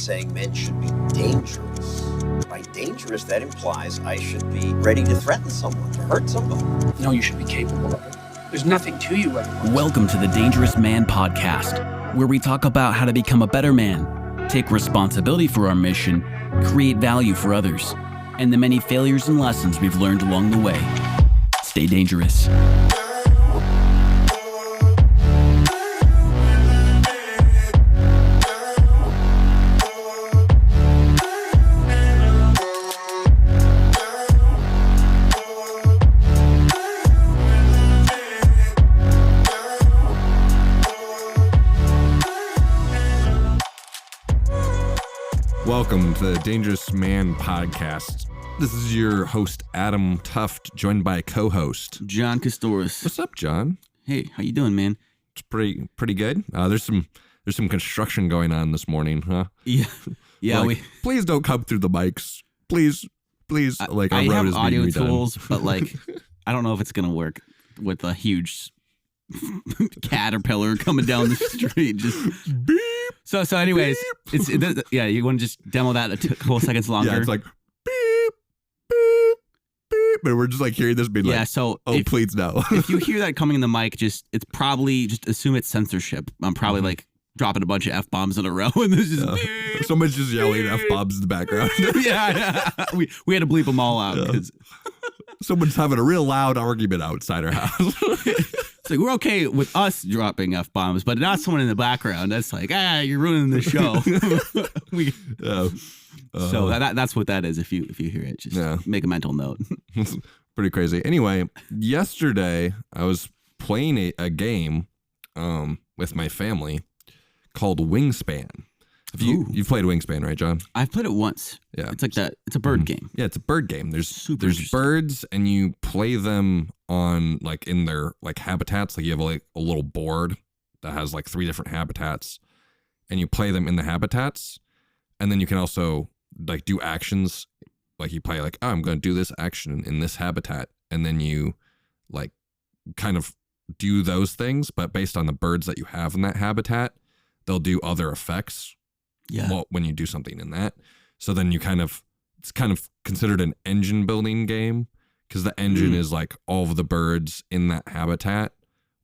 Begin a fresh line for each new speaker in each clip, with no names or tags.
saying men should be dangerous. By dangerous, that implies I should be ready to threaten someone, to hurt somebody.
No, you should be capable of it. There's nothing to you otherwise.
Welcome to the Dangerous Man Podcast, where we talk about how to become a better man, take responsibility for our mission, create value for others, and the many failures and lessons we've learned along the way. Stay dangerous.
Welcome to the Dangerous Man Podcast. This is your host, Adam Thooft, joined by a co-host,
John Kostohris.
What's up, John?
Hey, how you doing, man?
It's pretty good. There's some construction going on this morning, huh?
Yeah.
Please don't come through the mics. Please. Our
I
road
have
is
audio
being redone.
tools, but I don't know if it's gonna work with a huge caterpillar coming down the street. Just
beep.
So anyways, you want to just demo that a couple seconds longer?
Yeah, it's like beep, beep, beep, and we're just like hearing this being please no.
If you hear that coming in the mic, just assume it's censorship. I'm probably dropping a bunch of F-bombs in a row, and there's just
someone's just yelling F-bombs in the background.
yeah. We had to bleep them all out because
someone's having a real loud argument outside our house.
It's like, we're okay with us dropping F-bombs, but not someone in the background. That's like, you're ruining the show. So that's what that is. If you hear it, just make a mental note.
Pretty crazy. Anyway, yesterday I was playing a game with my family called Wingspan. You've played Wingspan, right, John?
I've played it once.
Yeah.
It's like that. It's a bird game.
Yeah, it's a bird game. There's
interesting.
birds, and you play them on in their habitats. You have a little board that has 3 different habitats, and you play them in the habitats, and then you can also do actions. You play I'm going to do this action in this habitat, and then you kind of do those things, but based on the birds that you have in that habitat, they'll do other effects.
Yeah.
Well, when you do something in that. So then it's kind of considered an engine building game, because the engine is all of the birds in that habitat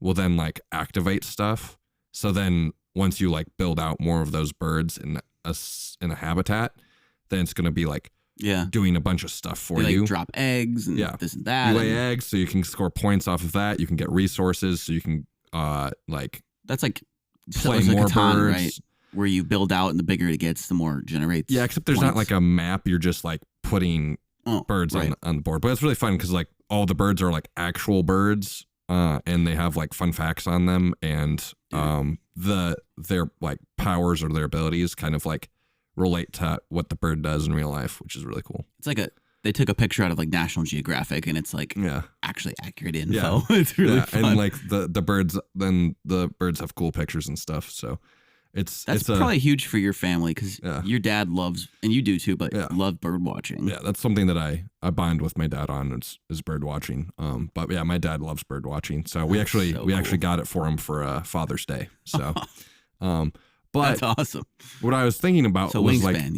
will then activate stuff. So then once you build out more of those birds in a habitat, then it's going to be doing a bunch of stuff for you.
Drop eggs and this and that.
You lay eggs, so you can score points off of that. You can get resources, so you can
that's
play more
Catan,
birds.
Right? Where you build out, and the bigger it gets, the more it generates.
Yeah, except there's
points.
not a map. You're just putting birds on the board. But it's really fun because all the birds are actual birds, and they have fun facts on them, and their powers or their abilities kind of relate to what the bird does in real life, which is really cool.
It's they took a picture out of National Geographic, and it's actually accurate info.
Yeah.
It's really fun.
And the birds have cool pictures and stuff. So it's
probably huge for your family, because your dad loves, and you do too, but love bird watching.
Yeah, that's something that I bond with my dad on is bird watching. But yeah, my dad loves bird watching, so we actually got it for him for Father's Day. So, but
that's awesome.
What I was thinking about was
Wingspan,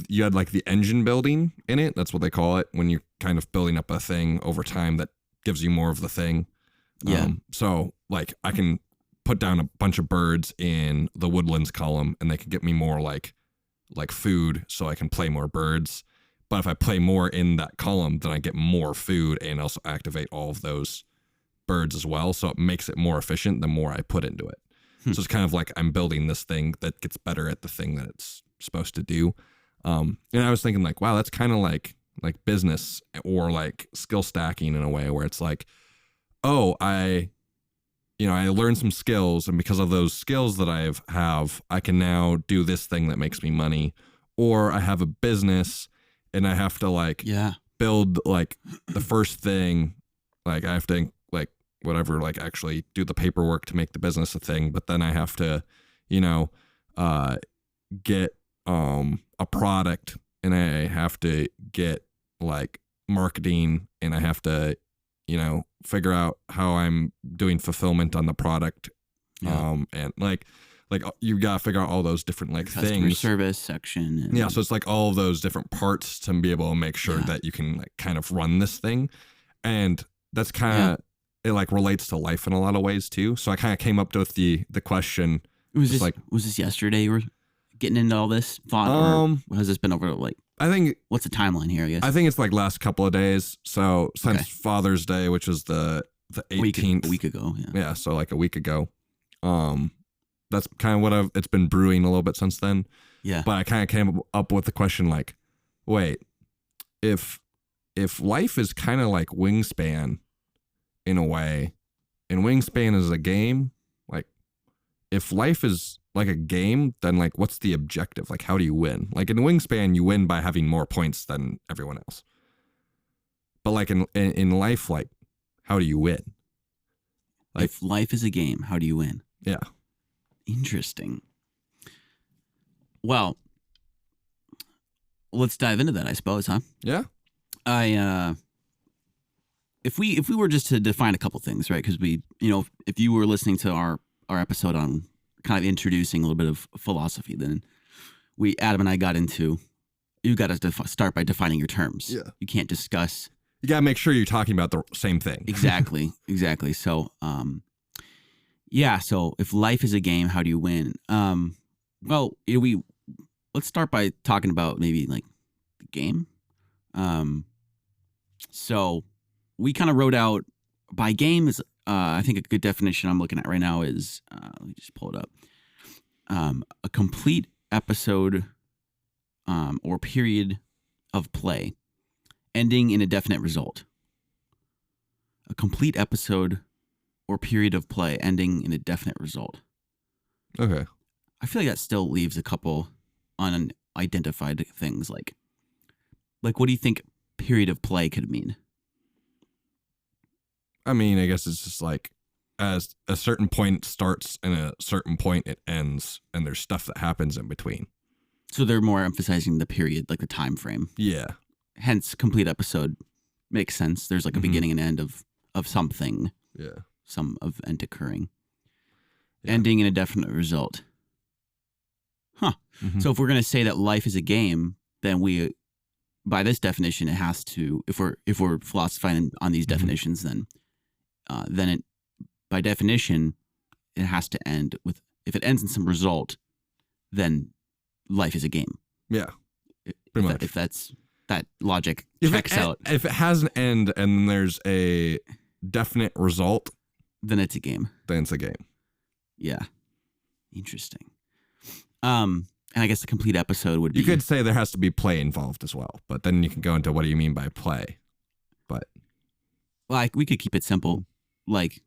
you had the engine building in it. That's what they call it when you're kind of building up a thing over time that gives you more of the thing.
Yeah.
So I can put down a bunch of birds in the woodlands column, and they can get me more food, so I can play more birds. But if I play more in that column, then I get more food and also activate all of those birds as well. So it makes it more efficient the more I put into it. So it's kind of I'm building this thing that gets better at the thing that it's supposed to do. And I was thinking wow, that's kind of like business or skill stacking in a way, where it's I learned some skills, and because of those skills that I have, I can now do this thing that makes me money. Or I have a business, and I have to build the first thing. I have to actually do the paperwork to make the business a thing. But then I have to, get a product, and I have to get marketing, and I have to figure out how I'm doing fulfillment on the product.
Yeah.
And like you gotta figure out all those different like
Customer
things.
service section. And,
Yeah, so it's like all of those different parts to be able to make sure that you can like kind of run this thing, and that's kind of it like relates to life in a lot of ways too. So I kind of came up with the question.
Was
was
this yesterday you were getting into all this thought, or has this been over like?
I think
what's the timeline here? I guess
it's like last couple of days. So since Father's Day, which was the 18th,
a week ago.
Yeah, so like a week ago. That's kind of what it's been brewing a little bit since then.
Yeah.
But I kind of came up with the question like, wait, if life is kind of like Wingspan in a way, and Wingspan is a game, like if life is like a game, then like what's the objective? Like how do you win? Like in Wingspan, you win by having more points than everyone else. But like in life, like how do you win? Like,
if life is a game, how do you win?
Yeah.
Interesting. Well, let's dive into that, I suppose, huh?
Yeah.
If we were just to define a couple things, right? Because we, if you were listening to our episode on kind of introducing a little bit of philosophy, then Adam and I got into, you got to start by defining your terms.
Yeah.
You can't discuss.
You got to make sure you're talking about the same thing.
Exactly. So, so if life is a game, how do you win? Well, let's start by talking about maybe like the game. So we kind of wrote out by game is, I think a good definition I'm looking at right now is, let me just pull it up. A complete episode, or period of play ending in a definite result. A complete episode or period of play ending in a definite result.
Okay.
I feel like that still leaves a couple unidentified things. Like what do you think period of play could mean?
I mean, I guess it's just like as a certain point starts and a certain point it ends, and there's stuff that happens in between.
So they're more emphasizing the period, like the time frame.
Yeah.
Hence, complete episode makes sense. There's like a beginning and end of something.
Yeah.
Some event occurring.
Yeah.
Ending in a definite result. Huh.
Mm-hmm.
So if we're going to say that life is a game, then by this definition, it has to, if we're philosophizing on these definitions, then it, by definition, it has to end with, if it ends in some result, then life is a game.
Yeah. Pretty much.
If that's, that logic checks out.
If it has an end and there's a definite result,
then it's a game.
Then it's a game.
Yeah. Interesting. And I guess the complete episode would be.
You could say there has to be play involved as well, but then you can go into what do you mean by play. But
like we could keep it simple, like,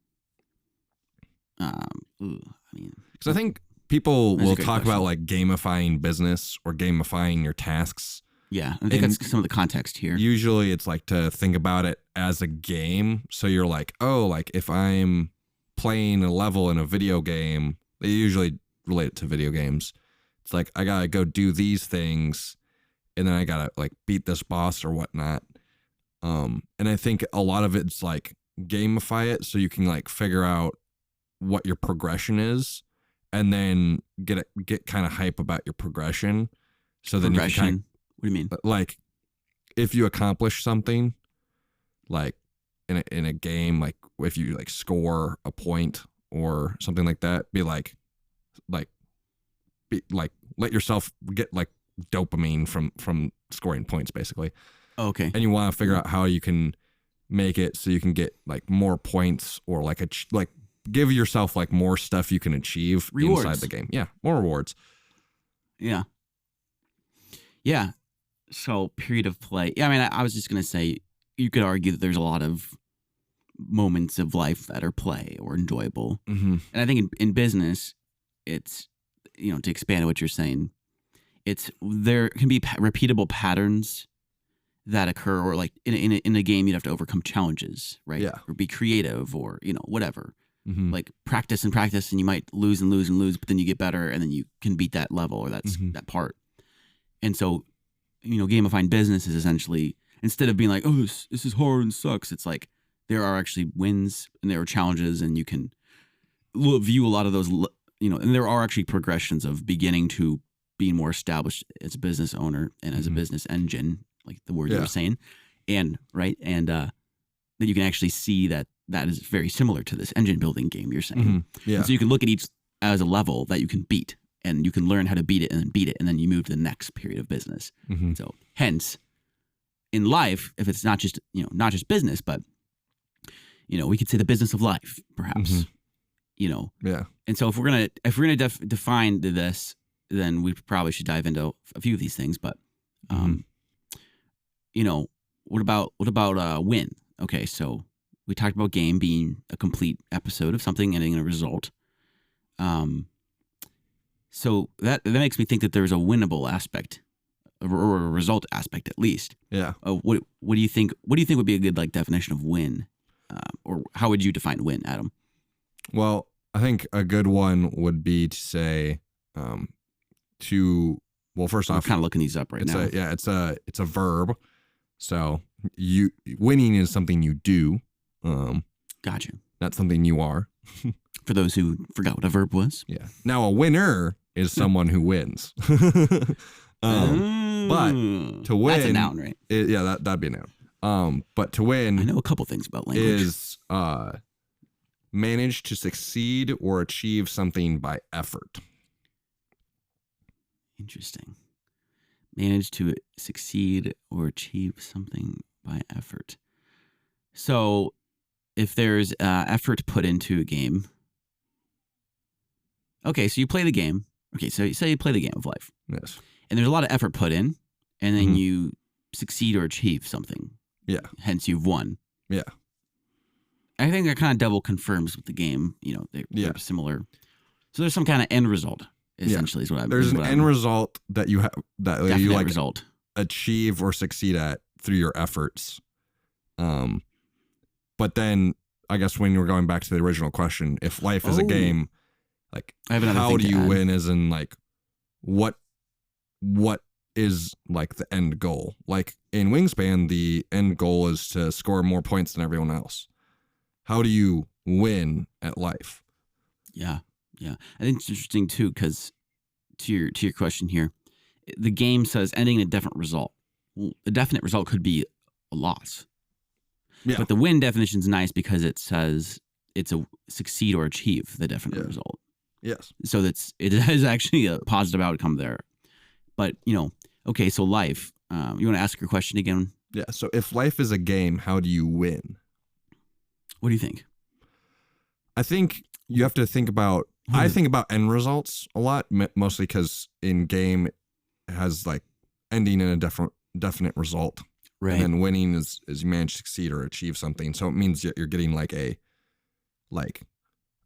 because
I think people will talk
question.
about like gamifying business or gamifying your tasks.
Yeah, I think that's some of the context here.
Usually it's like to think about it as a game. So you're like, oh, like if I'm playing a level in a video game, they usually relate it to video games. It's like, I gotta go do these things and then I gotta like beat this boss or whatnot. And I think a lot of it's like gamify it so you can like figure out what your progression is and then get kind of hype about your progression. So then you can kind of,
what do you mean?
Like, if you accomplish something, like in a game, like if you like score a point or something like that, let yourself get like dopamine from scoring points, basically.
Okay.
And you want to figure out how you can make it so you can get like more points or like give yourself like more stuff you can achieve
rewards
inside the game. Yeah, more rewards.
Yeah. Yeah. So period of play. Yeah, I mean, I was just going to say, you could argue that there's a lot of moments of life that are play or enjoyable.
Mm-hmm.
And I think in business, it's, to expand on what you're saying, there can be repeatable patterns that occur, or like in a game, you'd have to overcome challenges, right?
Yeah.
Or be creative or, whatever.
Mm-hmm.
Like practice and you might lose and lose and lose, but then you get better and then you can beat that level or that part. And so, gamifying business is essentially, instead of being like, oh, this is hard and sucks, it's like there are actually wins and there are challenges, and you can view a lot of those and there are actually progressions of beginning to being more established as a business owner and as a business engine, like the word you were saying, and that you can actually see that is very similar to this engine building game you're saying.
Yeah.
And so you can look at each as a level that you can beat, and you can learn how to beat it and then beat it, and then you move to the next period of business. So hence, in life, if it's not just business, but we could say the business of life, perhaps.
Yeah.
And so if we're gonna define this, then we probably should dive into a few of these things. But what about win? Okay, so we talked about game being a complete episode of something ending in a result. So that makes me think that there's a winnable aspect, or a result aspect at least.
Yeah.
What do you think? What do you think would be a good definition of win, or how would you define win, Adam?
Well, I think a good one would be to say, first
I'm
off,
kind of looking these up right now.
It's a verb. So winning is something you do.
Gotcha.
Not something you are.
For those who forgot what a verb was.
Yeah. Now a winner is someone who wins. But to win,
that's a noun, right?
That'd be a noun. But to win,
I know a couple things about language.
Is manage to succeed or achieve something by effort.
Interesting. Manage to succeed or achieve something by effort. So if there's effort put into a game. Okay, so you play the game. Okay, so say you play the game of life.
Yes.
And there's a lot of effort put in, and then you succeed or achieve something.
Yeah.
Hence you've won.
Yeah.
I think that kind of double confirms with the game. They're similar. So there's some kind of end result, essentially, is what I'm.
There's an end result that you have that you
result.
Achieve or succeed at through your efforts. But then I guess when you're going back to the original question, if life is a game, how do you win? As in what is the end goal? Like in Wingspan, the end goal is to score more points than everyone else. How do you win at life?
Yeah. I think it's interesting too, because to your question here, the game says ending in a definite result. Well, the definite result could be a loss. Yeah. But the win definition is nice because it says it's a succeed or achieve the definite result.
Yes.
So it is actually a positive outcome there. But okay, so life. You want to ask your question again?
Yeah. So if life is a game, how do you win?
What do you think?
I think you have to think about. I think about end results a lot, mostly because in game it has ending in a definite result,
right?
And then winning is you manage to succeed or achieve something. So it means you're getting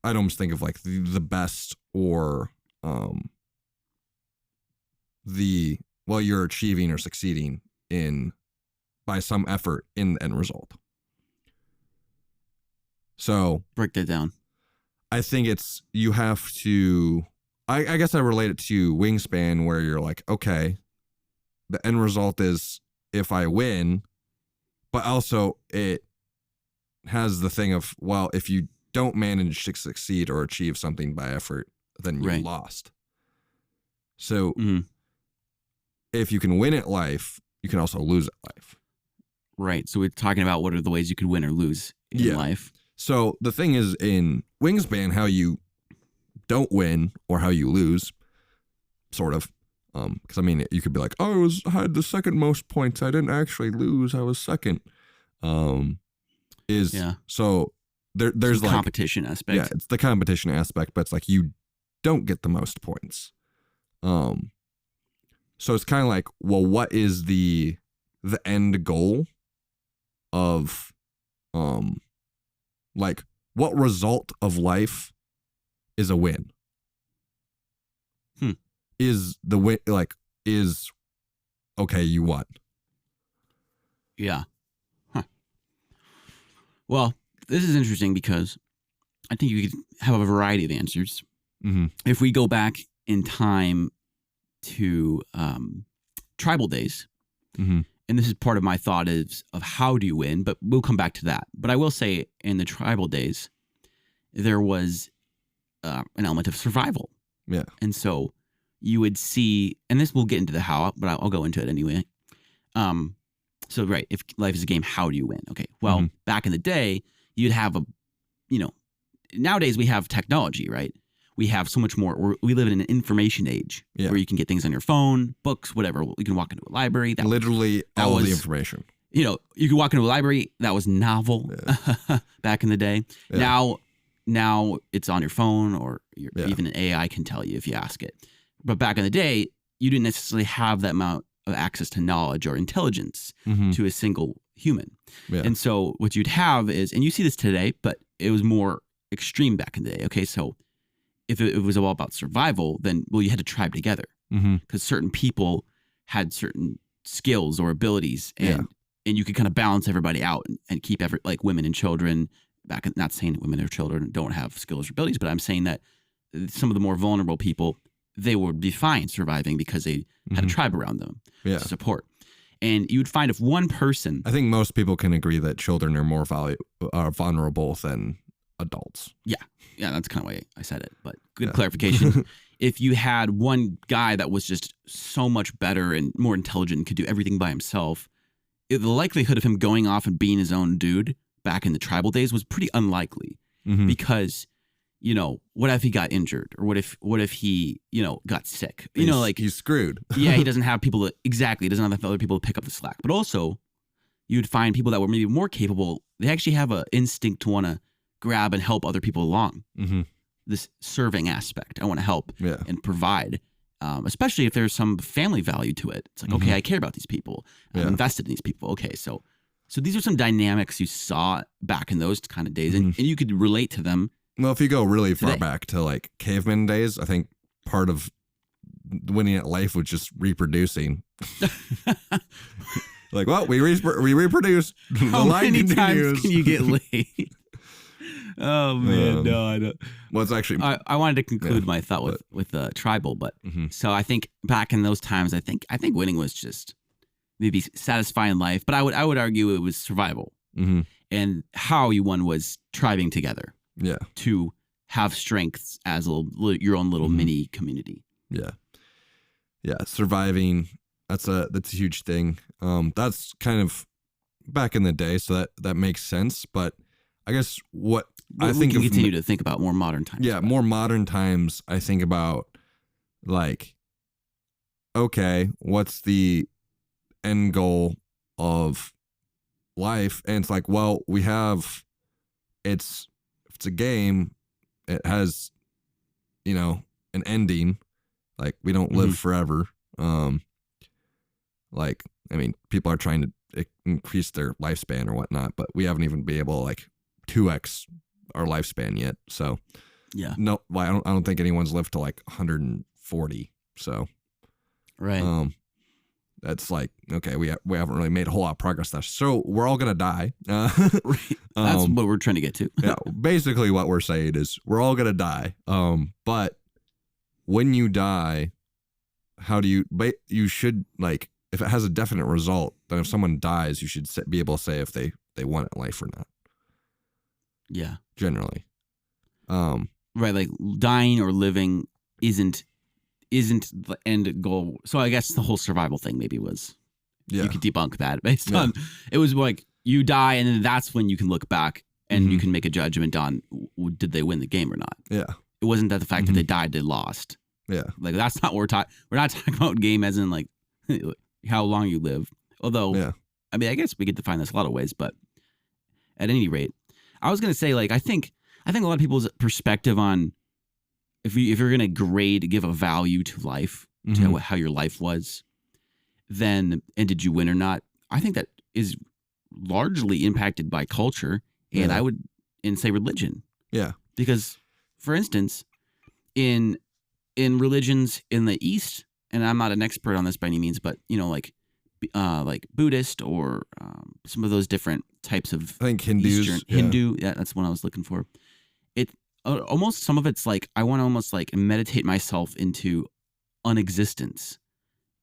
I'd almost think of the best or you're achieving or succeeding by some effort in the end result. So
break that down.
I think you have to, I guess I relate it to Wingspan, where you're okay, the end result is if I win, but also it has the thing of, if you don't manage to succeed or achieve something by effort, then you lost. So if you can win at life, you can also lose at life.
Right. So we're talking about what are the ways you could win or lose in life.
So the thing is, in Wingspan, how you don't win or how you lose, sort of, because you could be I had the second most points. I didn't actually lose. I was second. So there's
some competition aspect.
Yeah, it's the competition aspect, but it's you don't get the most points. So it's kind of what is the end goal of what result of life is a win? Is the win okay, you won?
Yeah. Huh. Well, this is interesting because I think you could have a variety of answers.
Mm-hmm.
If we go back in time to tribal days, and this is part of my thought of how do you win, but we'll come back to that. But I will say in the tribal days, there was an element of survival.
Yeah.
And so you would see, and this will get into the how, but I'll go into it anyway. So right, if life is a game, how do you win? Okay, well, back in the day, you'd have nowadays we have technology, right? We have so much more. We live in an information age where you can get things on your phone, books, whatever. You can walk into a library.
Literally all the information.
You can walk into a library. That was novel back in the day. Yeah. Now it's on your phone, or even an AI can tell you if you ask it. But back in the day, you didn't necessarily have that amount of access to knowledge or intelligence to a single human. Yeah. And so what you'd have is, and you see this today, but it was more extreme back in the day. Okay, so if it was all about survival, then, you had to tribe together because certain people had certain skills or abilities, and you could kind of balance everybody out and keep like women and children back. Not saying that women or children don't have skills or abilities, but I'm saying that some of the more vulnerable people, they would be fine surviving because they had a tribe around them to support. And you would find if one person...
I think most people can agree that children are more vulnerable than adults.
Yeah, that's kind of why I said it, but good clarification. If you had one guy that was just so much better and more intelligent and could do everything by himself, the likelihood of him going off and being his own dude back in the tribal days was pretty unlikely because... what if he got injured, or what if he, got sick?
He's screwed.
He doesn't have people he doesn't have other people to pick up the slack. But also, you'd find people that were maybe more capable. They actually have an instinct to want to grab and help other people along. This serving aspect. I want to help and provide, especially if there's some family value to it. It's like, okay, I care about these people. I'm invested in these people. Okay, so these are some dynamics you saw back in those kind of days, and you could relate to them.
Well, if you go really far back to like caveman days, I think part of winning at life was just reproducing. Like, well, we reproduced.
How many times can you get laid? Oh man, no, I don't.
Well, it's actually.
I wanted to conclude my thought with tribal, but so I think back in those times, I think winning was just maybe satisfying life, but I would argue it was survival, and how you won was tribing together. Yeah. To have strengths as your own little mini community.
Yeah. Yeah. Surviving. That's a huge thing. That's kind of back in the day. So that makes sense. But I guess I think
we can continue to think about more modern times.
Yeah. More modern times. I think about like, okay, what's the end goal of life? And it's like, well, it's a game, it has, an ending. Like, we don't live forever. People are trying to increase their lifespan or whatnot, but we haven't even been able to like 2x our lifespan yet. So no, I don't think anyone's lived to like 140. So
right.
That's like, okay, we haven't really made a whole lot of progress there. So we're all going to die.
That's what we're trying to get to.
Yeah, basically what we're saying is we're all going to die. But when you die, you should, like, if it has a definite result, then if someone dies, you should be able to say if they won at life or not.
Yeah.
Generally.
Right, like dying or living isn't the end goal. So I guess the whole survival thing maybe was, you could debunk that based on, it was like you die and then that's when you can look back and you can make a judgment on did they win the game or not. Yeah. It wasn't that the fact that they died, they lost. Yeah. Like that's not what we're talking. We're not talking about game as in like how long you live. Although, I mean, I guess we could define this a lot of ways, but at any rate, I was going to say, like, I think a lot of people's perspective on if you're going to give a value to life, to how your life was, then, and did you win or not? I think that is largely impacted by culture, and I would say religion. Yeah. Because, for instance, in religions in the East, and I'm not an expert on this by any means, but like Buddhist or some of those different types of,
I think Hindus,
Hindu, that's what I was looking for. Almost some of it's like I want to almost like meditate myself into unexistence,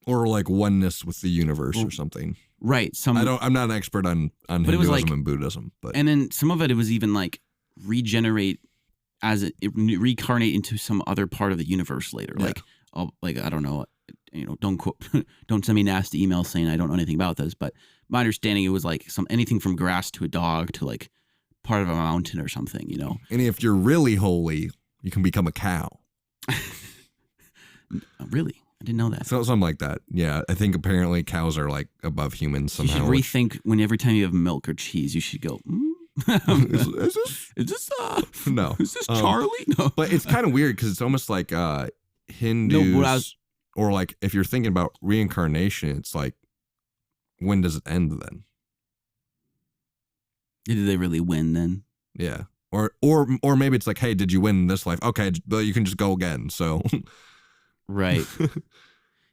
or like oneness with the universe or something.
Right.
I'm not an expert on Hinduism and Buddhism, but
and then some of it was even like regenerate as it reincarnate into some other part of the universe later.
Yeah.
Like I don't know, don't don't send me nasty emails saying I don't know anything about this, but my understanding it was like anything from grass to a dog to like part of a mountain or something,
And if you're really holy, you can become a cow.
Really? I didn't know that.
So something like that. Yeah, I think apparently cows are like above humans somehow.
You should rethink when every time you have milk or cheese, you should go, is this
no.
Is this Charlie? No.
But it's kind of weird because it's almost like Hindus or like if you're thinking about reincarnation, it's like, when does it end then?
Did they really win then?
Yeah. Or maybe it's like, hey, did you win this life? Okay, but you can just go again. So
right.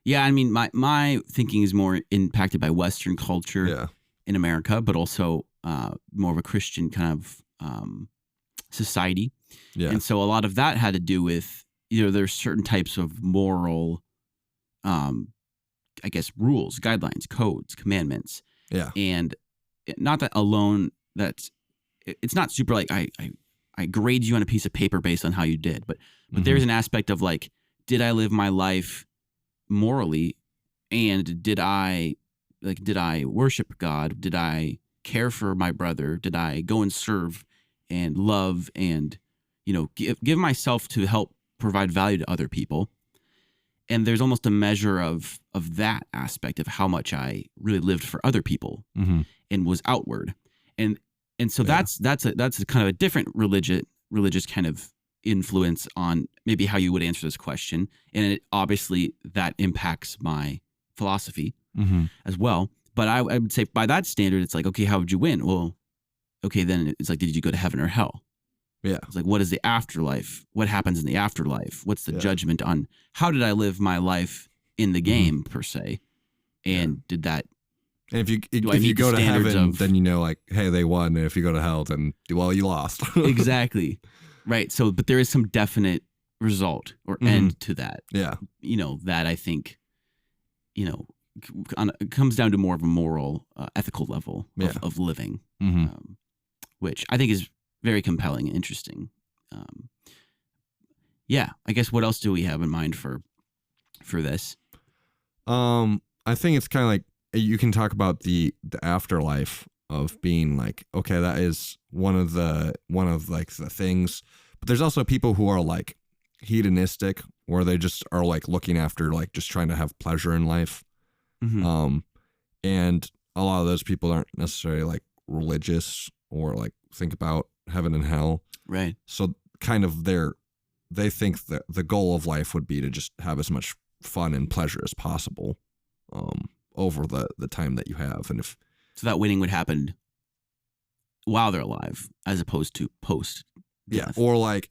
Yeah, I mean my thinking is more impacted by Western culture in America, but also more of a Christian kind of society. Yeah. And so a lot of that had to do with there's certain types of moral I guess rules, guidelines, codes, commandments. Yeah. And not that alone it's not super like I grade you on a piece of paper based on how you did, but there's an aspect of like, did I live my life morally, and did I worship God? Did I care for my brother? Did I go and serve and love and give myself to help provide value to other people? And there's almost a measure of that aspect of how much I really lived for other people and was outward. And so that's a kind of a different religious kind of influence on maybe how you would answer this question. And obviously that impacts my philosophy as well. But I would say by that standard, it's like, okay, how would you win? Well, okay, then it's like, did you go to heaven or hell? Yeah. It's like, what is the afterlife? What happens in the afterlife? What's the judgment on how did I live my life in the game per se? And did that...
And if you go to heaven, then like, hey, they won. And if you go to hell, then, well, you lost.
Exactly. Right. So, but there is some definite result or end to that. Yeah. That I think, it comes down to more of a moral, ethical level of living, which I think is very compelling and interesting. I guess what else do we have in mind for this?
I think it's kind of like, you can talk about the afterlife of being like, okay, that is one of the things, but there's also people who are like hedonistic, where they just are like looking after like just trying to have pleasure in life. And a lot of those people aren't necessarily like religious or like think about heaven and hell. Right. So kind of they think that the goal of life would be to just have as much fun and pleasure as possible. Over the time that you have. And
so that winning would happen while they're alive as opposed to post death.
Yeah. Or like,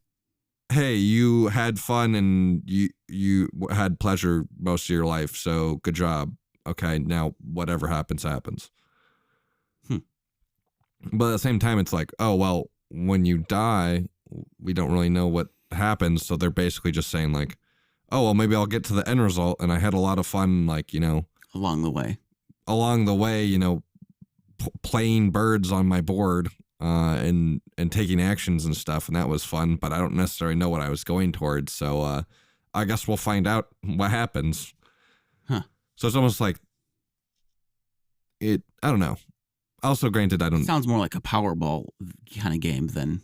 hey, you had fun and you had pleasure most of your life, so good job. Okay, now whatever happens. But at the same time, it's like, oh, well, when you die, we don't really know what happens. So they're basically just saying like, oh, well, maybe I'll get to the end result and I had a lot of fun, like,
along the way,
playing birds on my board and taking actions and stuff. And that was fun, but I don't necessarily know what I was going towards. So I guess we'll find out what happens. Huh. So it's almost like I don't know. Also, granted, I don't...
Sounds more like a Powerball kind of game than,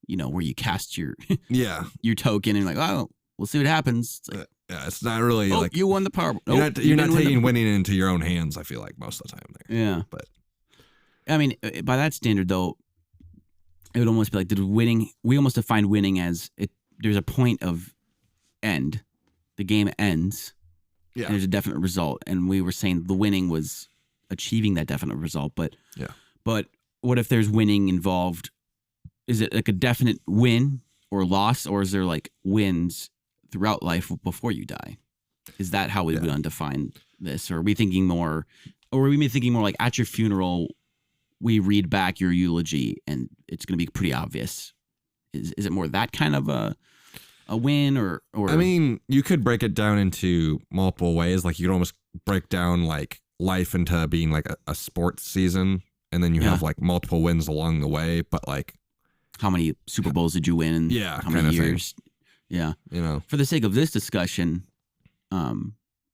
where you cast your your token and like, oh, we'll see what happens. It's like,
yeah, it's not really like
you won the Powerball.
You're not taking winning into your own hands, I feel like, most of the time there.
Yeah.
But
I mean, by that standard though, it would almost be like, we almost define winning as there's a point of end. The game ends. Yeah. And there's a definite result. And we were saying the winning was achieving that definite result. But what if there's winning involved? Is it like a definite win or loss, or is there like wins throughout life before you die? Is that how we would undefine this? Or are we thinking more like at your funeral, we read back your eulogy and it's going to be pretty obvious? Is it more that kind of a win or?
I mean, you could break it down into multiple ways. Like you could almost break down like life into being like a sports season, and then you have like multiple wins along the way. But like
how many Super Bowls did you win? And
Yeah,
how many years? Yeah.
For
the sake of this discussion,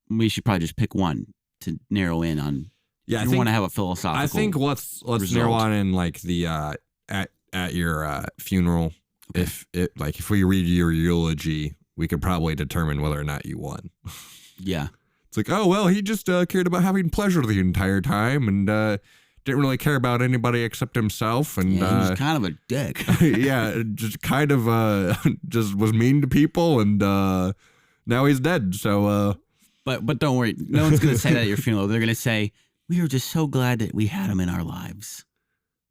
we should probably just pick one to narrow in on.
Yeah,
you want to have a philosophical.
I think let's narrow on in like the at your funeral.
Okay.
If we read your eulogy, we could probably determine whether or not you won.
Yeah.
It's like, oh well, he just cared about having pleasure the entire time and didn't really care about anybody except himself. And
he was kind of a dick.
yeah, just kind of just was mean to people, and now he's dead. So,
but don't worry, no one's gonna say that at your funeral. They're gonna say, we were just so glad that we had him in our lives.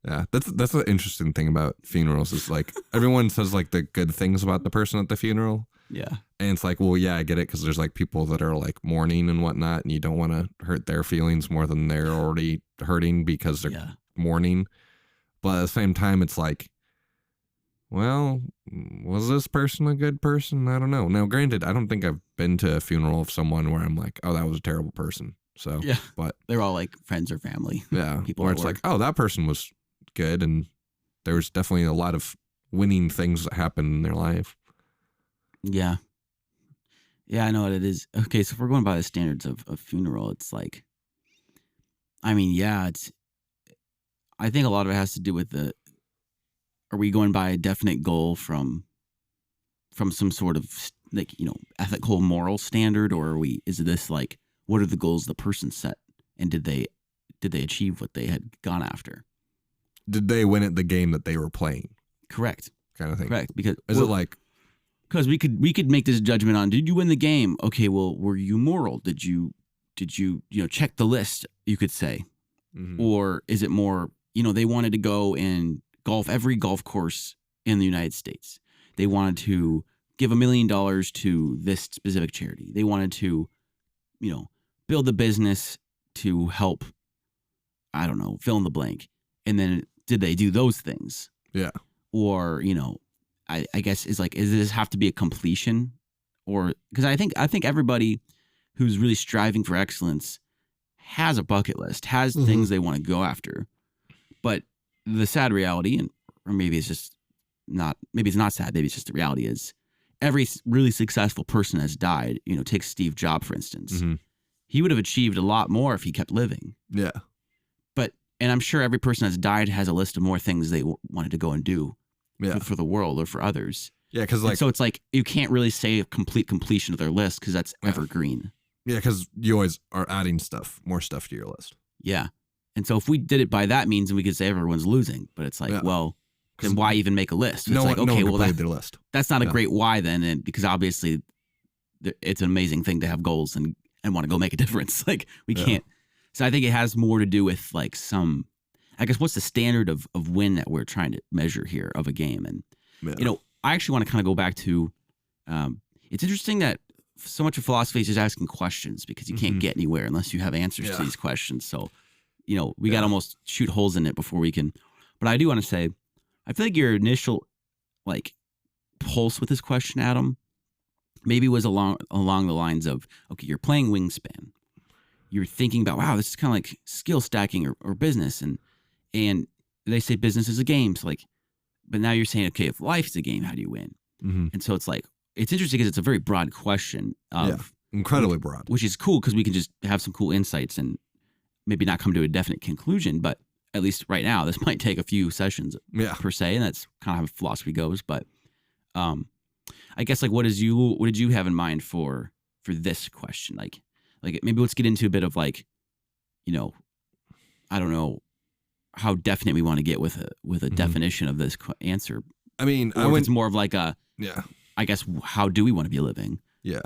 Yeah, that's the interesting thing about funerals is like everyone says like the good things about the person at the funeral.
Yeah.
And it's like, well, yeah, I get it because there's like people that are like mourning and whatnot, and you don't want to hurt their feelings more than they're already hurting because they're mourning. But at the same time, it's like, well, was this person a good person? I don't know. Now, granted, I don't think I've been to a funeral of someone where I'm like, oh, that was a terrible person. So,
yeah,
but
they're all like friends or family.
Yeah.
People
where it's like, oh, that person was good. And there was definitely a lot of winning things that happened in their life.
Yeah. Yeah, I know what it is. Okay, so if we're going by the standards of funeral, it's like, I mean, yeah, I think a lot of it has to do with are we going by a definite goal from some sort of like, ethical, moral standard, or is this like, what are the goals the person set, and did they achieve what they had gone after?
Did they win at the game that they were playing?
Correct.
Kind of thing.
Correct. Because
is it like,
because we could make this judgment on, did you win the game? Okay, well, were you moral? Did you check the list, you could say. Mm-hmm. Or is it more, they wanted to go and golf every golf course in the United States. They wanted to give $1 million to this specific charity. They wanted to, build a business to help, I don't know, fill in the blank. And then did they do those things?
Yeah.
Or, I guess does this have to be a completion? Or because I think everybody who's really striving for excellence has a bucket list, has things they want to go after. But the sad reality, or maybe it's just not, maybe it's not sad, maybe it's just the reality is every really successful person has died. Take Steve Jobs, for instance. Mm-hmm. He would have achieved a lot more if he kept living.
Yeah.
And I'm sure every person that's died has a list of more things they wanted to go and do for the world or for others.
Yeah, because
so it's like you can't really say a complete completion of their list because that's evergreen.
Yeah, because you always are adding more stuff to your list.
Yeah. And so if we did it by that means, then we could say everyone's losing. But it's like, well, then why even make a list? It's like, okay, well,
their list.
That's not a great why then, and because obviously it's an amazing thing to have goals and want to go make a difference. Like we can't. So I think it has more to do with like some, I guess, what's the standard of win that we're trying to measure here of a game. And, I actually want to kind of go back to, it's interesting that so much of philosophy is just asking questions because you can't get anywhere unless you have answers to these questions. So, we got to almost shoot holes in it before we can. But I do want to say, I feel like your initial like pulse with this question, Adam, maybe was along the lines of, okay, you're playing Wingspan. You're thinking about, wow, this is kind of like skill stacking or business. And they say business is a game. So like, but now you're saying, okay, if life is a game, how do you win? Mm-hmm. And so it's like, it's interesting because it's a very broad question.
Incredibly broad.
Which is cool because we can just have some cool insights and maybe not come to a definite conclusion. But at least right now, this might take a few sessions per se. And that's kind of how philosophy goes. But I guess like, what did you have in mind for this question? Like maybe let's get into a bit of like, I don't know how definite we want to get with a definition of this answer.
I mean,
it's more of like I guess, how do we want to be living?
Yeah.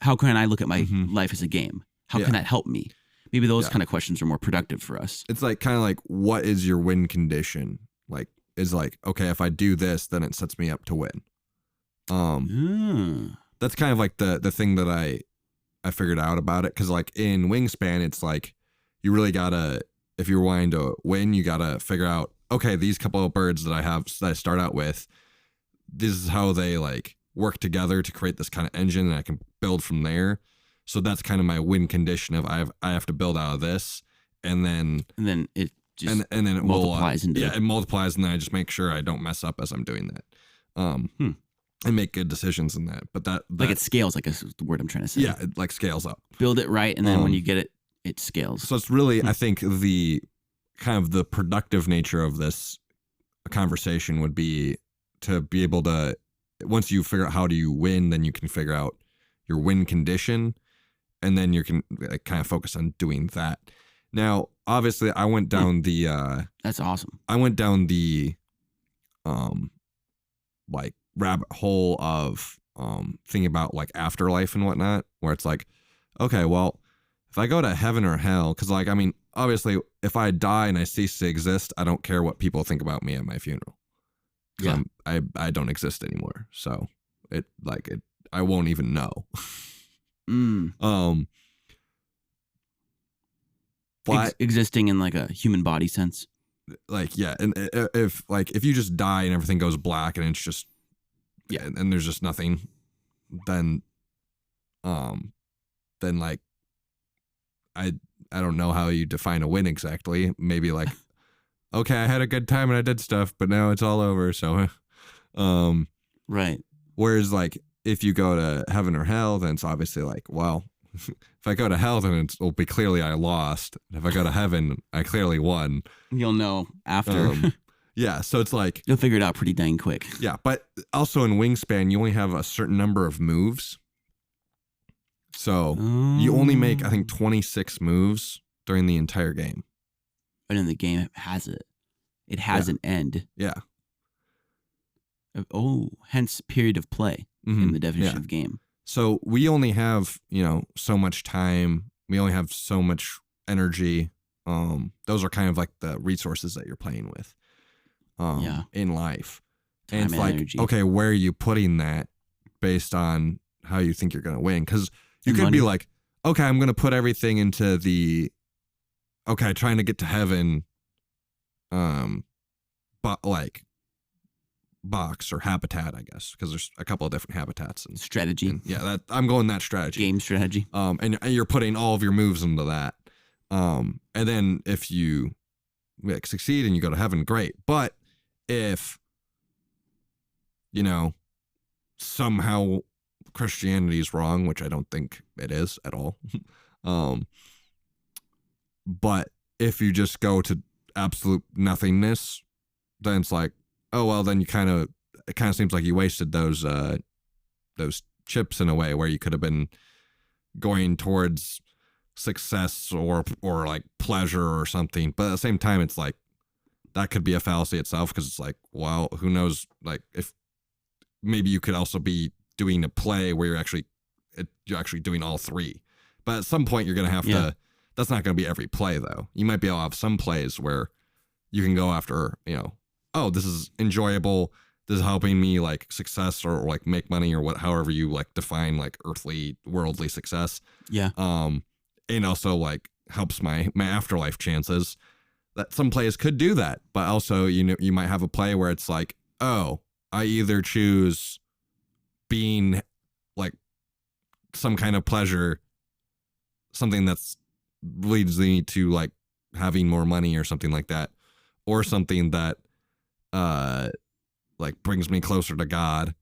How can I look at my life as a game? How can that help me? Maybe those kind of questions are more productive for us.
It's like kind of like, what is your win condition? Like, is like, okay, if I do this, then it sets me up to win. That's kind of like the thing that I figured out about it. Cause like in Wingspan, it's like, you really gotta, if you're wanting to win, you gotta figure out, okay, these couple of birds that I start out with, this is how they like work together to create this kind of engine, and I can build from there. So that's kind of my win condition of I have to build out of this, and then
just
and then it
multiplies into
it multiplies, and then I just make sure I don't mess up as I'm doing that. And make good decisions in that. But that
like it scales, like is the word I'm trying to say.
Yeah, it like scales up.
Build it right, and then when you get it, it scales.
So it's really, I think the kind of the productive nature of this conversation would be to be able to, once you figure out how do you win, then you can figure out your win condition, and then you can like, kind of focus on doing that. Now, obviously, I went down the
that's awesome.
I went down the like rabbit hole of thinking about like afterlife and whatnot, where it's like, okay, well, if I go to heaven or hell, because like, I mean, obviously, if I die and I cease to exist, I don't care what people think about me at my funeral. Yeah, I don't exist anymore, so I won't even know. But
existing in like a human body sense.
Like, yeah, and if you just die and everything goes black and it's just and there's just nothing, then like I don't know how you define a win exactly. Maybe like, okay, I had a good time and I did stuff, but now it's all over. So,
right.
Whereas like if you go to heaven or hell, then it's obviously like, well, if I go to hell, then it'll be clearly I lost. If I go to heaven, I clearly won.
You'll know after.
Yeah, so it's like
you'll figure it out pretty dang quick.
Yeah, but also in Wingspan, you only have a certain number of moves. So you only make, I think, 26 moves during the entire game.
But in the game, it has an end.
Yeah.
Hence period of play in the definition of game.
So we only have, so much time. We only have so much energy. Those are kind of like the resources that you're playing with in life.
Time
and it's like,
energy.
Okay, where are you putting that based on how you think you're going to win? Because you could be like, okay, I'm going to put everything into trying to get to heaven, but like box or habitat, I guess, because there's a couple of different habitats and
strategy.
And I'm going that strategy.
Game strategy.
And you're putting all of your moves into that. And then if you succeed and you go to heaven, great. But if, somehow Christianity is wrong, which I don't think it is at all. But if you just go to absolute nothingness, then it's like, oh, well, then it kind of seems like you wasted those chips in a way where you could have been going towards success or like pleasure or something. But at the same time, it's like that could be a fallacy itself, because it's like, well, who knows? Like if maybe you could also be doing a play where you're actually doing all three. But at some point, you're going to have to. That's not going to be every play, though. You might be able to have some plays where you can go after, oh, this is enjoyable. This is helping me like success or like make money or however you like define like earthly, worldly success.
Yeah.
And also like helps my afterlife chances. That some plays could do that, but also you might have a play where it's like, oh, I either choose being like some kind of pleasure, something that's leads me to like having more money or something like that, or something that like brings me closer to God.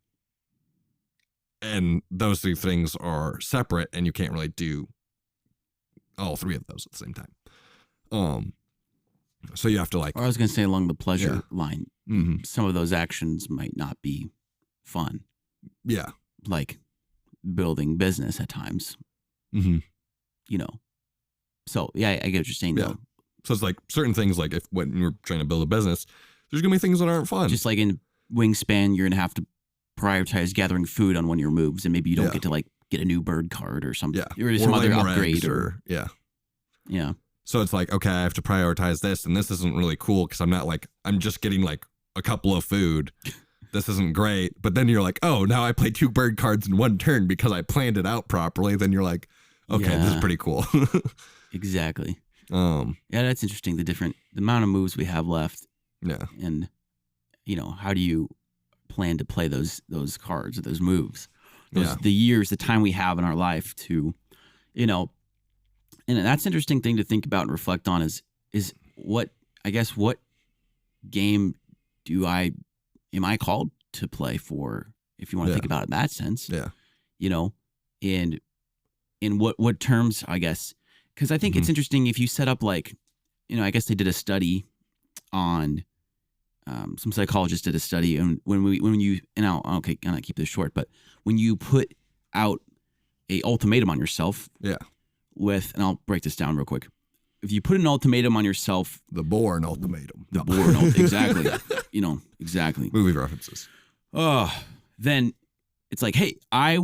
And those two things are separate, and you can't really do all three of those at the same time. So you have to like.
Or I was going to say along the pleasure line, some of those actions might not be fun.
Yeah.
Like building business at times. So yeah, I get what you're saying though.
So it's like certain things, like when you're trying to build a business, there's going to be things that aren't fun.
Just like in Wingspan, you're going to have to prioritize gathering food on one of your moves, and maybe you don't get to like get a new bird card or something.
Yeah.
Or some other upgrade
Yeah.
Yeah.
So it's like, okay, I have to prioritize this, and this isn't really cool because I'm just getting like a couple of food. This isn't great. But then you're like, oh, now I play 2 bird cards in 1 turn because I planned it out properly. Then you're like, okay, this is pretty cool.
Exactly. Yeah, that's interesting. The amount of moves we have left.
Yeah.
And, how do you plan to play those cards or those moves? The time we have in our life to, and that's an interesting thing to think about and reflect on is what I guess what game am I called to play for, if you want to think about it in that sense?
Yeah.
You know, and in what terms, I guess, because I think it's interesting if you set up like, I guess they did a study on, some psychologists did a study, and I'll keep this short, but when you put out a ultimatum on yourself, and I'll break this down real quick. If you put an ultimatum on yourself,
the Bourne ultimatum,
exactly, exactly,
movie references.
Then it's like, hey, I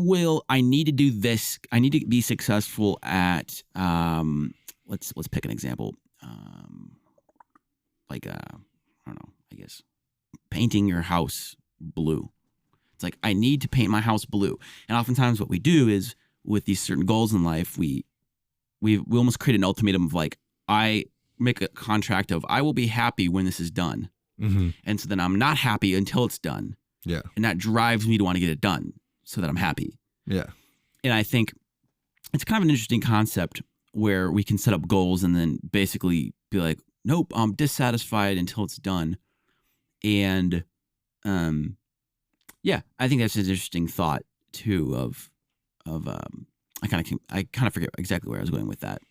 need to do this. I need to be successful at, let's pick an example. I don't know, I guess painting your house blue. It's like, I need to paint my house blue. And oftentimes what we do is with these certain goals in life, we almost create an ultimatum of like, I make a contract of, I will be happy when this is done. And so then I'm not happy until it's done.
Yeah.
And that drives me to want to get it done so that I'm happy.
Yeah.
And I think it's kind of an interesting concept where we can set up goals and then basically be like, nope, I'm dissatisfied until it's done. And I think that's an interesting thought too of I kind of forget exactly where I was going with that.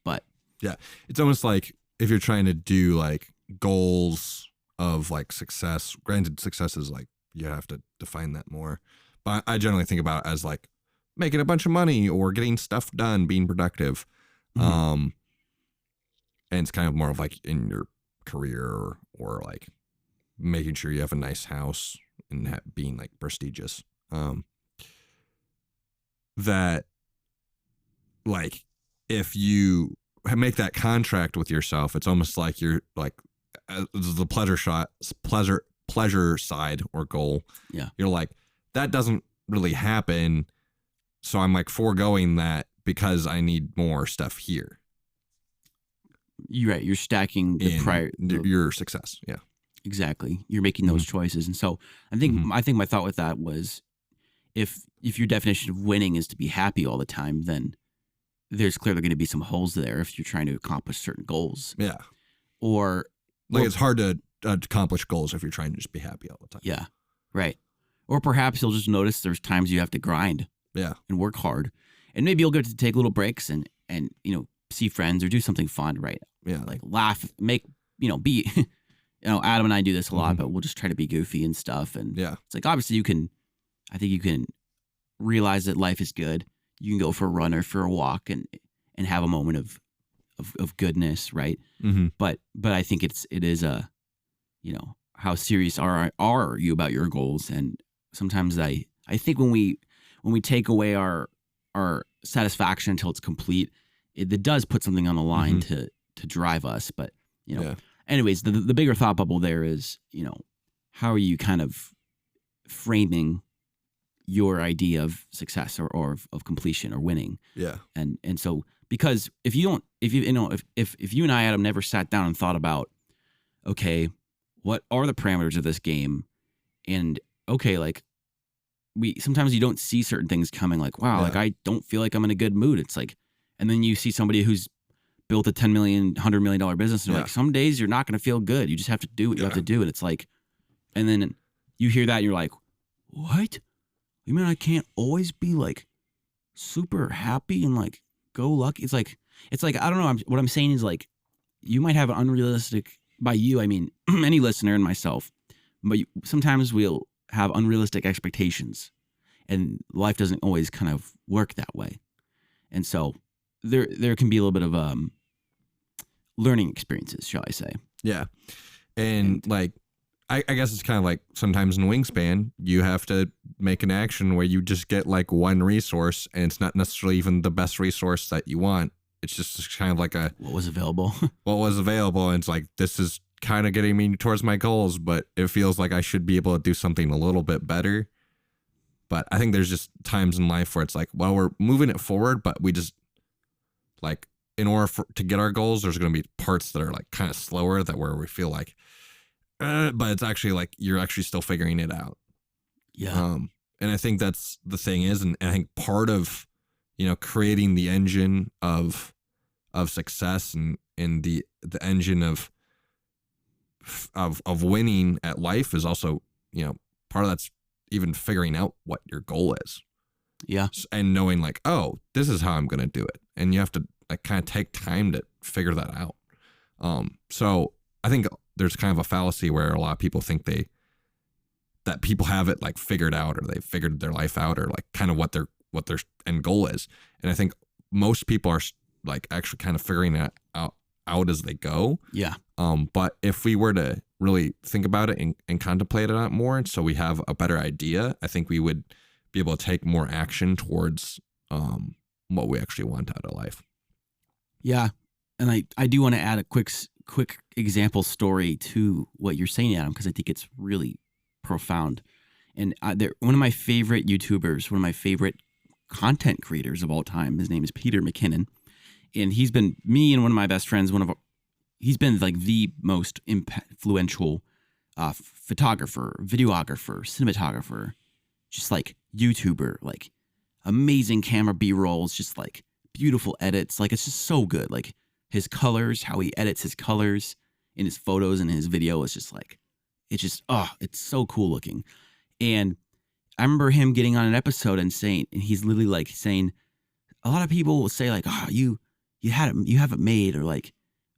But
yeah, it's almost like if you're trying to do like goals of like success, granted success is like, you have to define that more. But I generally think about it as like making a bunch of money or getting stuff done, being productive. And it's kind of more of like in your career or like making sure you have a nice house and being like prestigious. That like if you make that contract with yourself, it's almost like you're like the pleasure side or goal.
Yeah.
You're like, that doesn't really happen. So I'm like foregoing that because I need more stuff here.
You're right. You're stacking
your success. Yeah,
exactly. You're making those choices. And so I think my thought with that was if your definition of winning is to be happy all the time, then there's clearly going to be some holes there if you're trying to accomplish certain goals.
Yeah.
Or
it's hard to accomplish goals if you're trying to just be happy all the time.
Yeah. Right. Or perhaps you'll just notice there's times you have to grind.
Yeah.
And work hard. And maybe you'll get to take little breaks and see friends or do something fun, right?
Yeah.
Like laugh, make, be, Adam and I do this a lot, but we'll just try to be goofy and stuff. And it's like, obviously I think you can realize that life is good. You can go for a run or for a walk and have a moment of goodness, right? But I think it is how serious are you about your goals? And sometimes I think when we take away our satisfaction until it's complete, it does put something on the line to drive us. But anyways, the bigger thought bubble there is, how are you kind of framing your idea of success or of completion or winning?
Yeah.
And so, because if you you and I, Adam, never sat down and thought about, okay, what are the parameters of this game? And okay, like sometimes you don't see certain things coming, like, wow, like I don't feel like I'm in a good mood. It's like, and then you see somebody who's built a $10 million, $100 million business, and you're like, some days you're not going to feel good. You just have to do what you have to do. And it's like, and then you hear that and you're like, what? You mean I can't always be like super happy and like go lucky? It's like, I don't know. What I'm saying is like, you might have an unrealistic, by you, I mean, any listener and myself, but sometimes we'll have unrealistic expectations and life doesn't always kind of work that way. And so there can be a little bit of learning experiences, shall I say.
Yeah. And like, I guess it's kind of like sometimes in Wingspan, you have to make an action where you just get like one resource and it's not necessarily even the best resource that you want. It's just kind of like what was available. And it's like, this is kind of getting me towards my goals, but it feels like I should be able to do something a little bit better. But I think there's just times in life where it's like, well, we're moving it forward, but we just like, in order to get our goals, there's going to be parts that are like kind of slower where we feel like, but it's actually like, you're actually still figuring it out.
Yeah.
And I think that's the thing is, and I think part of, creating the engine of success and the engine of of winning at life is also, part of that's even figuring out what your goal is.
Yeah.
And knowing like, oh, this is how I'm going to do it. And you have to like kind of take time to figure that out. So I think there's kind of a fallacy where a lot of people think that people have it like figured out, or they figured their life out, or like kind of what their end goal is. And I think most people are like actually kind of figuring it out as they go.
Yeah.
But if we were to really think about it and contemplate it out more, and so we have a better idea, I think we would be able to take more action towards what we actually want out of life.
Yeah. And I do want to add a quick example story to what you're saying, Adam, because I think it's really profound. And one of my favorite YouTubers, one of my favorite content creators of all time, his name is Peter McKinnon. And he's been me and one of my best friends, he's been like the most influential photographer, videographer, cinematographer, just like YouTuber, like amazing camera B-rolls, just like beautiful edits. Like it's just so good. Like his colors, how he edits his colors in his photos and his video is just like, it's so cool looking. And I remember him getting on an episode and he's literally like saying, a lot of people will say like, oh, you have it made, or like,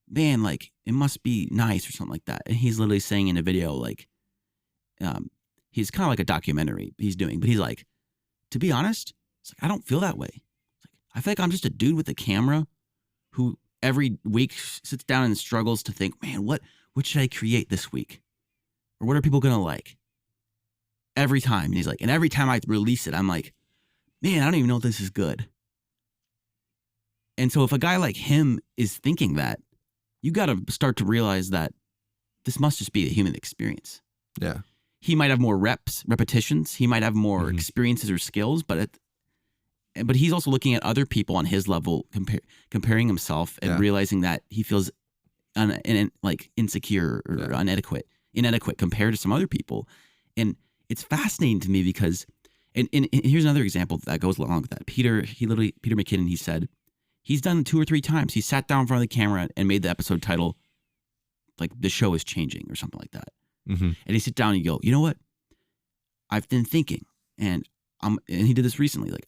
man, like it must be nice or something like that. And he's literally saying in a video, like, he's kind of like a documentary he's doing, but he's like, to be honest, it's like, I don't feel that way. It's like, I feel like I'm just a dude with a camera who every week sits down and struggles to think, man, what should I create this week? Or what are people going to like? Every time. And he's like, and every time I release it, I'm like, man, I don't even know if this is good. And so if a guy like him is thinking that, you got to start to realize that this must just be a human experience.
Yeah.
He might have more repetitions. He might have more experiences or skills, but he's also looking at other people on his level, comparing himself and realizing that he feels like insecure or inadequate compared to some other people. And it's fascinating to me because, and here's another example that goes along with that. Peter McKinnon, he said, he's done it 2 or 3 times. He sat down in front of the camera and made the episode title like "The Show is Changing" or something like that. Mm-hmm. And he sit down and you go, you know what? I've been thinking, and he did this recently. Like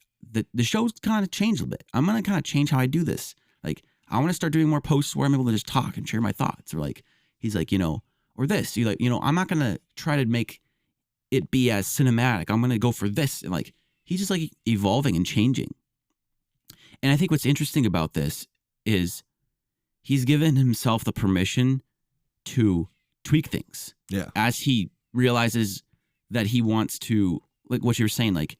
the show's kind of changed a little bit. I'm gonna kind of change how I do this. Like I want to start doing more posts where I'm able to just talk and share my thoughts. Or like he's like, or this. You like, I'm not gonna try to make it be as cinematic. I'm gonna go for this. And like he's just like evolving and changing. And I think what's interesting about this is he's given himself the permission to tweak things.
Yeah.
As he realizes that he wants to, like what you're saying, like,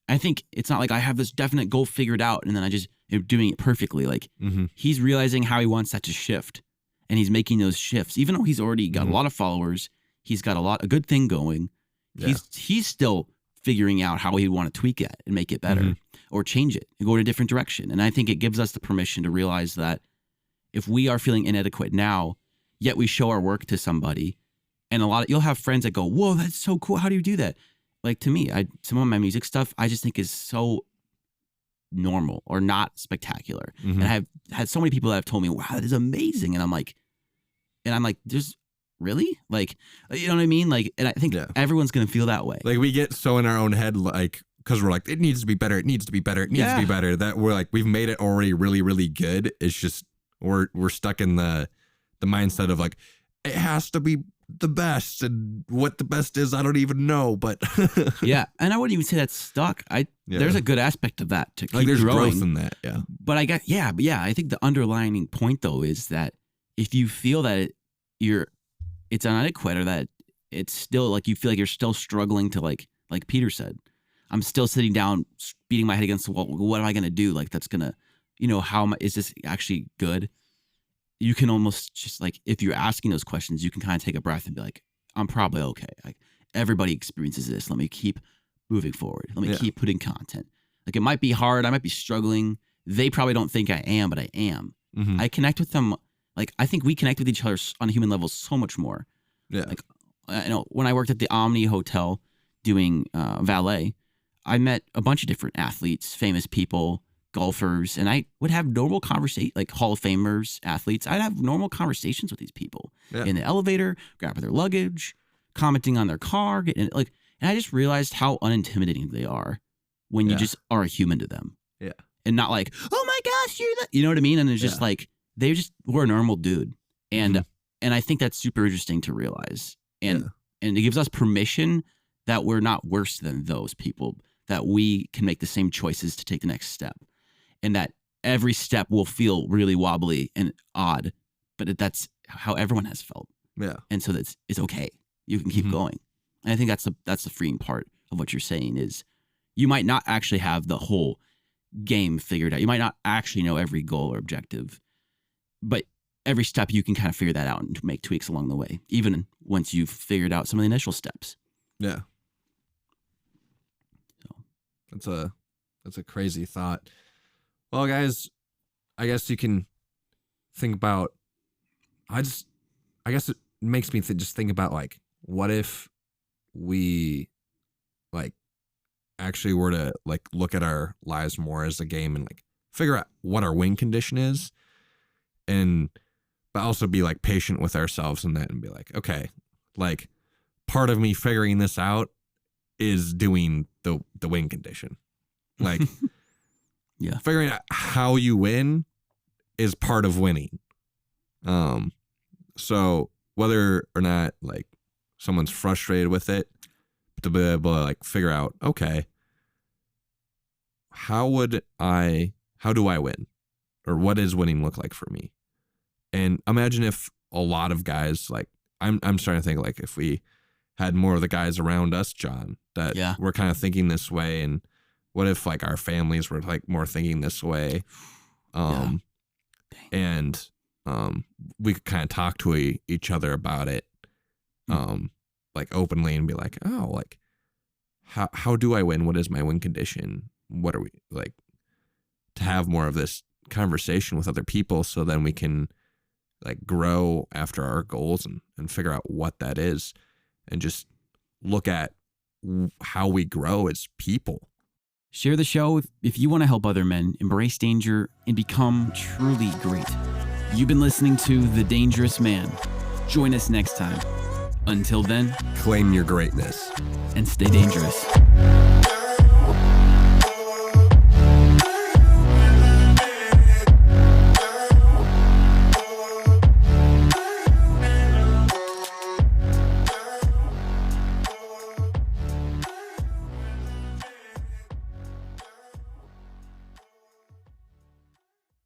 I think it's not like I have this definite goal figured out and then I just am doing it perfectly. Like he's realizing how he wants that to shift, and he's making those shifts. Even though he's already got a lot of followers, he's got a good thing going. Yeah. He's still figuring out how he'd want to tweak it and make it better or change it and go in a different direction. And I think it gives us the permission to realize that if we are feeling inadequate now, yet we show our work to somebody, and you'll have friends that go, whoa, that's so cool. How do you do that? Like to me, some of my music stuff, I just think is so normal or not spectacular. And I have had so many people that have told me, wow, that is amazing. And I'm like, there's really? Like, you know what I mean? Like, and I think everyone's going to feel that way.
Like we get so in our own head, like, because we're like, it needs to be better. It needs to be better. It needs to be better. That we're like, we've made it already really, really good. It's just, we're stuck in the mindset of like, it has to be the best, and what the best is, I don't even know. But
yeah, and I wouldn't even say that's stuck. There's a good aspect of that to keep
like there's
growing.
growth in that. Yeah,
but I think the underlying point though is that if you feel that it's inadequate, or that it's still like you feel like you're still struggling to like Peter said, I'm still sitting down beating my head against the wall. What am I going to do? Like that's gonna, is this actually good? You can almost just like, if you're asking those questions, you can kind of take a breath and be like, I'm probably okay. Like everybody experiences this. Let me keep moving forward. Let me keep putting content. Like it might be hard. I might be struggling. They probably don't think I am, but I am. I connect with them. Like I think we connect with each other on a human level so much more. Yeah. Like when I worked at the Omni Hotel doing valet, I met a bunch of different athletes, famous people, golfers, and I would have normal conversation, like Hall of Famers, athletes. I'd have normal conversations with these people in the elevator, grabbing their luggage, commenting on their car, and I just realized how unintimidating they are when you just are a human to them. Yeah. And not like, oh my gosh, you know what I mean? And it's just like, we're a normal dude. And and I think that's super interesting to realize. And it gives us permission that we're not worse than those people, that we can make the same choices to take the next step. And that every step will feel really wobbly and odd, but that's how everyone has felt. Yeah. And so it's okay. You can keep going. And I think that's the freeing part of what you're saying is you might not actually have the whole game figured out. You might not actually know every goal or objective, but every step you can kind of figure that out and make tweaks along the way, even once you've figured out some of the initial steps. Yeah. So
that's a crazy thought. Well, guys, I guess you can think about, I guess it makes me just think about like, what if we like actually were to like look at our lives more as a game and like figure out what our win condition is, but also be like patient with ourselves in that and be like, okay, like part of me figuring this out is doing the win condition. Like figuring out how you win is part of winning. So whether or not like someone's frustrated with it, to be able to like figure out, okay, how do I win? Or what does winning look like for me? And imagine if a lot of guys, like I'm starting to think like if we had more of the guys around us, John, that we're kind of thinking this way, and what if like our families were like more thinking this way? And we could kind of talk to each other about it, like openly, and be like, oh, like how do I win? What is my win condition? What are we like, to have more of this conversation with other people, so then we can like grow after our goals and figure out what that is, and just look at how we grow as people.
Share the show if you want to help other men embrace danger and become truly great. You've been listening to The Dangerous Man. Join us next time. Until then,
claim your greatness
and stay dangerous.